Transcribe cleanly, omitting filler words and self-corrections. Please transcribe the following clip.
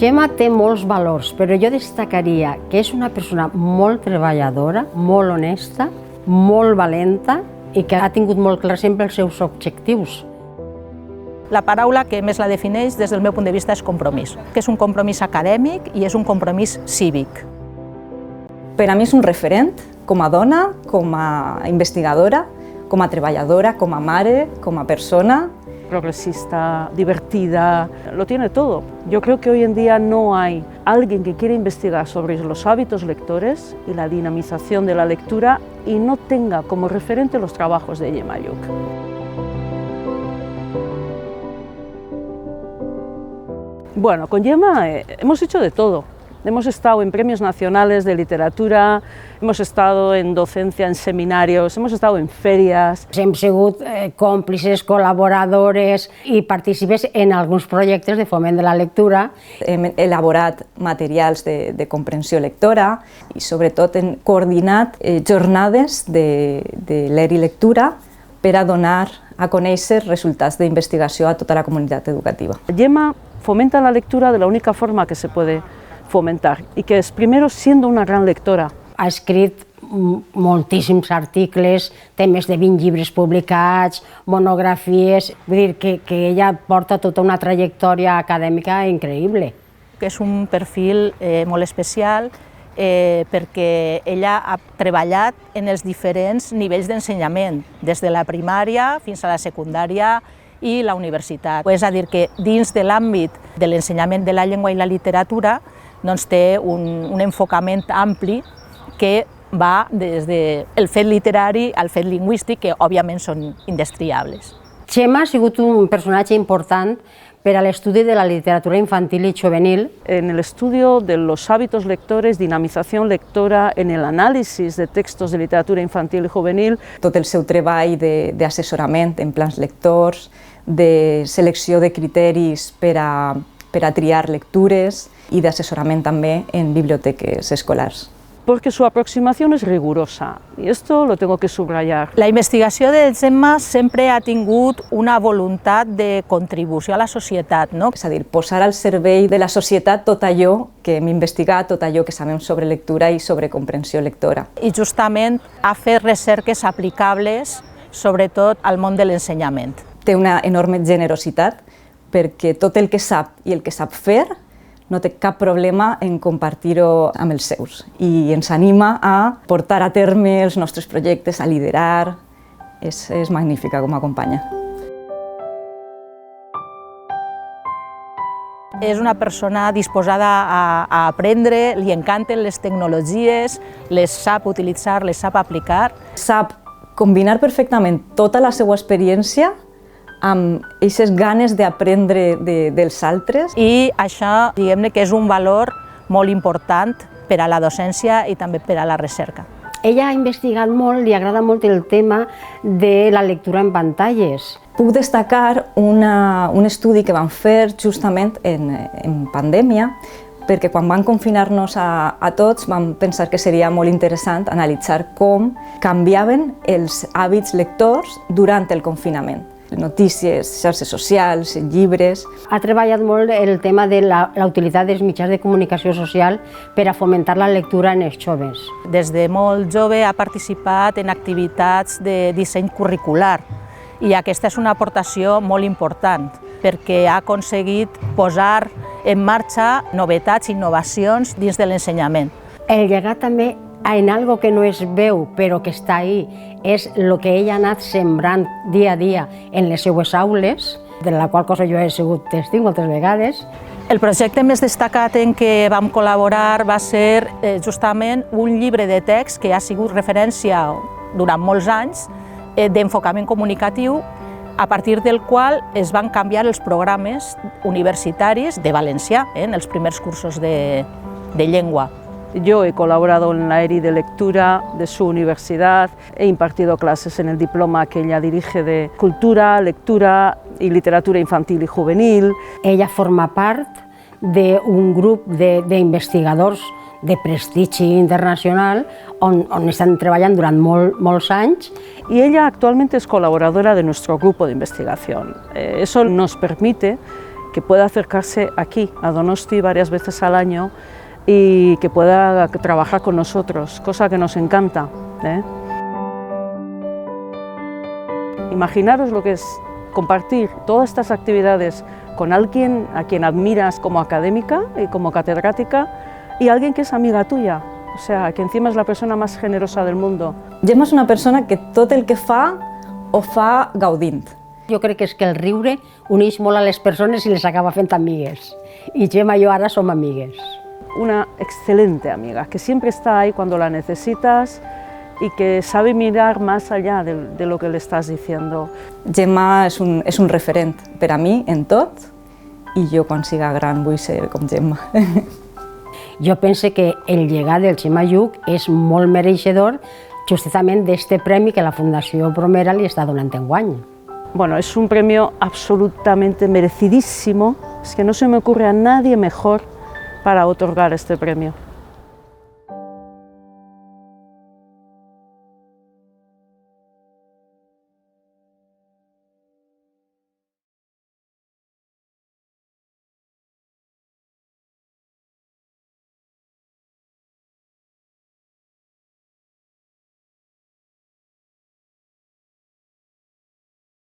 Gemma té molts valors, però jo destacaria que és una persona molt treballadora, molt honesta, molt valenta i que ha tingut molt clar sempre els seus objectius. La paraula que més la defineix des del meu punt de vista és compromís, que és un compromís acadèmic i és un compromís cívic. Per a mi és un referent com a dona, com a investigadora, com a treballadora, com a mare, com a persona. Progresista, divertida, lo tiene todo. Yo creo que hoy en día no hay alguien que quiera investigar sobre los hábitos lectores y la dinamización de la lectura y no tenga como referente los trabajos de Gemma Lluch. Bueno, con Gemma hemos hecho de todo. Hemos estado en premios nacionales de literatura, hemos estado en docencia, en seminarios, hemos estado en ferias. Hem sigut còmplices, col·laboradores i partícipes en alguns projectes de foment de la lectura. Hem elaborat materials de comprensió lectora i sobretot hem coordinat jornades de l'ER i lectura per a donar a conèixer resultats d'investigació a tota la comunitat educativa. Gemma fomenta la lectura de la única forma que se puede fomentar y que es primero siendo una gran lectora. Ha escrit moltíssims articles, té més de 20 llibres publicats, monografies, vull dir que ella porta tota una trajectòria acadèmica increïble. És un perfil molt especial perquè ella ha treballat en els diferents nivells d'ensenyament, des de la primària fins a la secundària i la universitat. És a dir, que dins de l'àmbit de l'ensenyament de la llengua i la literatura doncs té un enfocament ampli que va des del fet literari al fet lingüístic, que òbviament són indestriables. Gemma ha sigut un personatge important per a l'estudi de la literatura infantil i juvenil. En el estudio de los hábitos lectores, dinamización lectora, en el análisis de textos de literatura infantil i juvenil. Tot el seu treball d'assessorament en plans lectors, de selecció de criteris per a triar lectures i d'assessorament també en biblioteques escolars. Porque su aproximación es rigurosa, y esto lo tengo que subrayar. La investigació de Gemma sempre ha tingut una voluntat de contribució a la societat, no? És a dir, posar al servei de la societat tot allò que hem investigat, tot allò que sabem sobre lectura i sobre comprensió lectora. I justament ha fet recerques aplicables, sobretot al món de l'ensenyament. Té una enorme generositat perquè tot el que sap i el que sap fer no té cap problema en compartir-ho amb els seus i ens anima a portar a terme els nostres projectes, a liderar. És magnífica com a companya. És una persona disposada a aprendre, li encanten les tecnologies, les sap utilitzar, les sap aplicar. Sap combinar perfectament tota la seva experiència amb aquestes ganes d'aprendre dels altres. I això, diguem-ne, que és un valor molt important per a la docència i també per a la recerca. Ella ha investigat molt, li agrada molt el tema de la lectura en pantalles. Puc destacar un estudi que vam fer justament en pandèmia, perquè quan van confinar-nos a tots vam pensar que seria molt interessant analitzar com canviaven els hàbits lectors durant el confinament. Notícies, xarxes socials, llibres. Ha treballat molt el tema de la utilitat dels mitjans de comunicació social per a fomentar la lectura en els joves. Des de molt jove ha participat en activitats de disseny curricular i aquesta és una aportació molt important perquè ha aconseguit posar en marxa novetats i innovacions dins de l'ensenyament. El llegat també en algo que no es veu però que està ahí és el que ella ha anat sembrant dia a dia en les seues aules, de la qual cosa jo he sigut testiu moltes vegades. El projecte més destacat en què vam col·laborar va ser justament un llibre de text que ha sigut referència durant molts anys d'enfocament comunicatiu, a partir del qual es van canviar els programes universitaris de valencià en els primers cursos de llengua. Yo he colaborado en la ERI de lectura de su universidad, he impartido clases en el diploma que ella dirige de Cultura, Lectura y Literatura Infantil y Juvenil. Ella forma part d'un grup d'investigadors de prestigi internacional on estan treballant durant molts anys. Y ella actualmente es colaboradora de nuestro grupo de investigación. Eso nos permite que pueda acercarse aquí, a Donosti, varias veces al año y que pueda trabajar con nosotros, cosa que nos encanta, ¿eh? Imaginaros lo que es compartir todas estas actividades con alguien a quien admiras como académica y como catedrática y alguien que es amiga tuya, o sea, que encima es la persona más generosa del mundo. Gemma és una persona que tot el que fa ho fa gaudint. Jo crec que és que el riure uneix molt a les persones i les acaba fent amigues. I Gemma i jo ara som amigues. Una excelente amiga, que siempre está ahí cuando la necesitas y que sabe mirar más allá de lo que le estás diciendo. Gemma és un referent per a mi en tot i jo quan siga gran vull ser com Gemma. Jo penso que el llegat del Xema Lluch és molt mereixedor justament d'este premi que la Fundació Bromera li està donant enguany. Bueno, es un premio absolutamente merecidísimo, es que no se me ocurre a nadie mejor para otorgar este premio.